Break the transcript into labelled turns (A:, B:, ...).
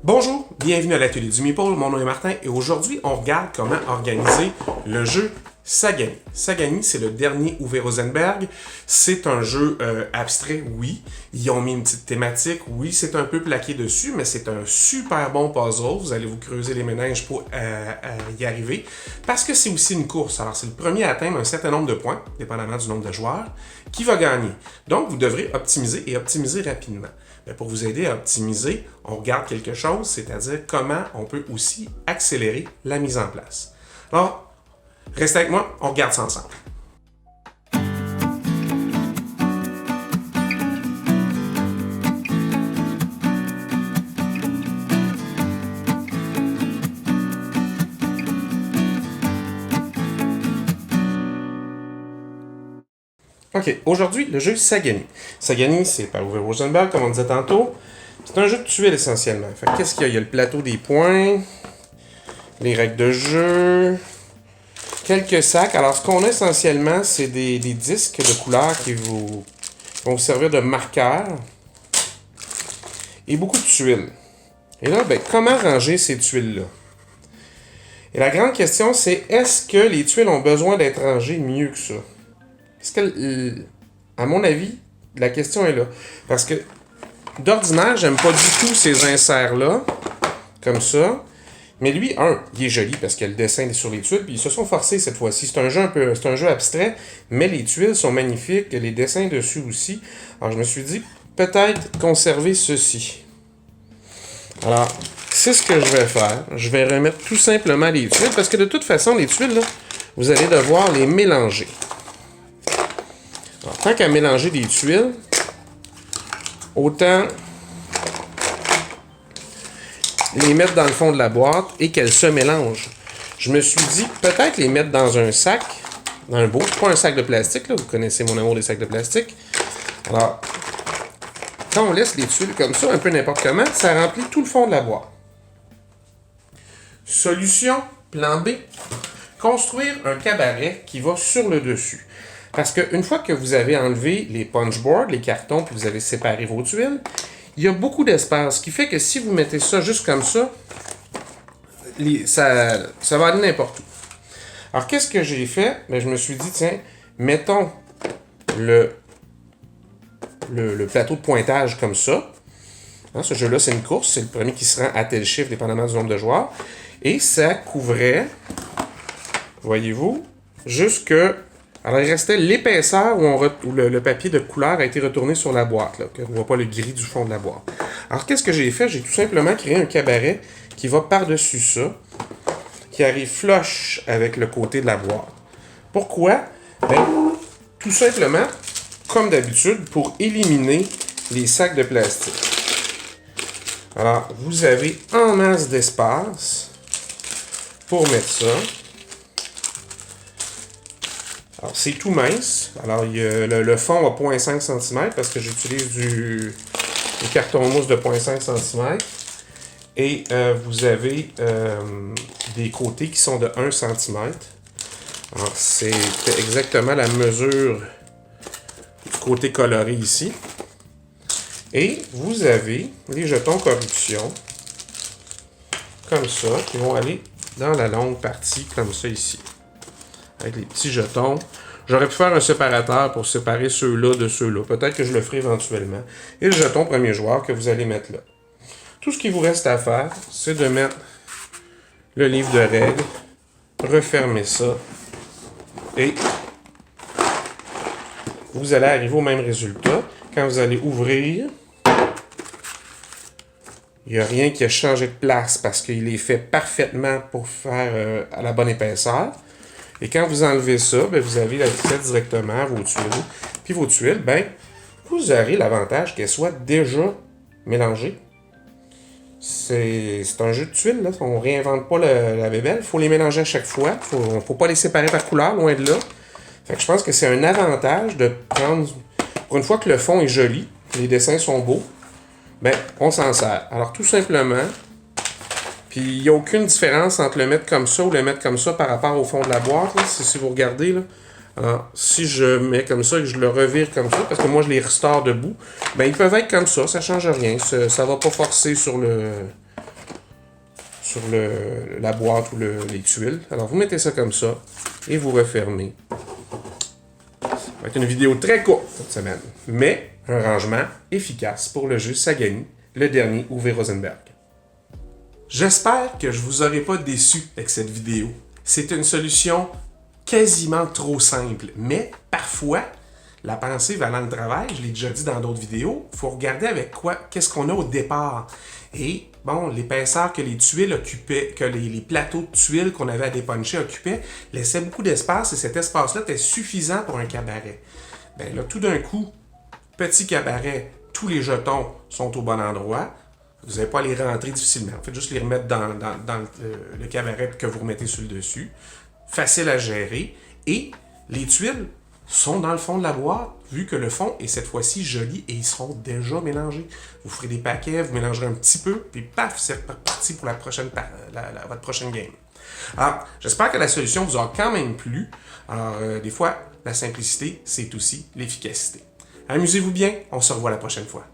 A: Bonjour, bienvenue à l'atelier du Meeple, mon nom est Martin et aujourd'hui on regarde comment organiser le jeu Sagani. Sagani, c'est le dernier Uwe Rosenberg. C'est un jeu abstrait, oui. Ils ont mis une petite thématique, oui, c'est un peu plaqué dessus, mais c'est un super bon puzzle. Vous allez vous creuser les méninges pour y arriver. Parce que c'est aussi une course. Alors, c'est le premier à atteindre un certain nombre de points, dépendamment du nombre de joueurs, qui va gagner. Donc, vous devrez optimiser et optimiser rapidement. Mais pour vous aider à optimiser, on regarde quelque chose, c'est-à-dire comment on peut aussi accélérer la mise en place. Alors, restez avec moi, on regarde ça ensemble. OK, aujourd'hui, le jeu Sagani. Sagani, c'est par Uwe Rosenberg, comme on disait tantôt. C'est un jeu de tuiles essentiellement. Fait qu'est-ce qu'il y a? Il y a le plateau des points, les règles de jeu, quelques sacs. Alors, ce qu'on a essentiellement, c'est des disques de couleurs qui vont vous servir de marqueurs et beaucoup de tuiles. Et là, ben, comment ranger ces tuiles-là? Et la grande question, c'est est-ce que les tuiles ont besoin d'être rangées mieux que ça? Parce que, à mon avis, la question est là. Parce que, d'ordinaire, j'aime pas du tout ces inserts-là, comme ça. Mais lui, il est joli parce qu'il y a le dessin sur les tuiles, puis ils se sont forcés cette fois-ci. C'est un jeu abstrait, mais les tuiles sont magnifiques, les dessins dessus aussi. Alors, je me suis dit, peut-être conserver ceci. Alors, c'est ce que je vais faire. Je vais remettre tout simplement les tuiles, parce que de toute façon, les tuiles, là, vous allez devoir les mélanger. Alors, tant qu'à mélanger des tuiles, autant les mettre dans le fond de la boîte et qu'elles se mélangent. Je me suis dit, peut-être les mettre dans un sac, dans un beau, pas un sac de plastique, là, vous connaissez mon amour des sacs de plastique. Alors, quand on laisse les tuiles comme ça, un peu n'importe comment, ça remplit tout le fond de la boîte. Solution, plan B, construire un cabaret qui va sur le dessus. Parce qu'une fois que vous avez enlevé les punchboards, les cartons, puis vous avez séparé vos tuiles, il y a beaucoup d'espace, ce qui fait que si vous mettez ça juste comme ça, ça va aller n'importe où. Alors, qu'est-ce que j'ai fait? Ben, je me suis dit, tiens, mettons le plateau de pointage comme ça. Hein, ce jeu-là, c'est une course. C'est le premier qui se rend à tel chiffre, dépendamment du nombre de joueurs. Et ça couvrait, voyez-vous, jusque... Alors, il restait l'épaisseur où le papier de couleur a été retourné sur la boîte, là, qu'on ne voit pas le gris du fond de la boîte. Alors, qu'est-ce que j'ai fait? J'ai tout simplement créé un cabaret qui va par-dessus ça, qui arrive flush avec le côté de la boîte. Pourquoi? Ben, tout simplement, comme d'habitude, pour éliminer les sacs de plastique. Alors, vous avez en masse d'espace pour mettre ça. Alors, c'est tout mince. Alors, le fond a 0,5 cm parce que j'utilise du carton mousse de 0,5 cm. Et vous avez des côtés qui sont de 1 cm. Alors, c'est exactement la mesure du côté coloré ici. Et vous avez les jetons corruption, comme ça, qui vont aller dans la longue partie, comme ça ici. Avec les petits jetons. J'aurais pu faire un séparateur pour séparer ceux-là de ceux-là. Peut-être que je le ferai éventuellement. Et le jeton premier joueur que vous allez mettre là. Tout ce qu'il vous reste à faire, c'est de mettre le livre de règles, refermer ça, et vous allez arriver au même résultat. Quand vous allez ouvrir, il n'y a rien qui a changé de place parce qu'il est fait parfaitement pour faire à la bonne épaisseur. Et quand vous enlevez ça, ben, vous avez l'accès directement à vos tuiles. Puis vos tuiles, ben, vous aurez l'avantage qu'elles soient déjà mélangées. C'est un jeu de tuiles, là. On ne réinvente pas la bébelle. Il faut les mélanger à chaque fois. Il ne faut pas les séparer par couleur, loin de là. Fait que je pense que c'est un avantage de prendre... Pour une fois que le fond est joli, les dessins sont beaux, ben, on s'en sert. Alors, tout simplement... Puis, il n'y a aucune différence entre le mettre comme ça ou le mettre comme ça par rapport au fond de la boîte. Là, si vous regardez, là. Alors, si je mets comme ça et que je le revire comme ça, parce que moi, je les restaure debout, ben ils peuvent être comme ça ne change rien. Ça ne va pas forcer sur sur la boîte ou les tuiles. Alors, vous mettez ça comme ça et vous refermez. Ça va être une vidéo très courte cette semaine, mais un rangement efficace pour le jeu Sagani, le dernier Uwe Rosenberg. J'espère que je ne vous aurai pas déçu avec cette vidéo. C'est une solution quasiment trop simple, mais parfois, la pensée valant le travail, je l'ai déjà dit dans d'autres vidéos, il faut regarder avec qu'est-ce qu'on a au départ. Et bon, l'épaisseur que les tuiles occupaient, que les plateaux de tuiles qu'on avait à dépuncher occupaient, laissaient beaucoup d'espace et cet espace-là était suffisant pour un cabaret. Bien là, tout d'un coup, petit cabaret, tous les jetons sont au bon endroit. Vous n'avez pas à les rentrer difficilement. Faites juste les remettre dans le cabaret que vous remettez sur le dessus. Facile à gérer. Et les tuiles sont dans le fond de la boîte, vu que le fond est cette fois-ci joli et ils seront déjà mélangés. Vous ferez des paquets, vous mélangerez un petit peu, puis paf, c'est parti pour votre prochaine game. Alors, j'espère que la solution vous a quand même plu. Alors, des fois, la simplicité, c'est aussi l'efficacité. Amusez-vous bien, on se revoit la prochaine fois.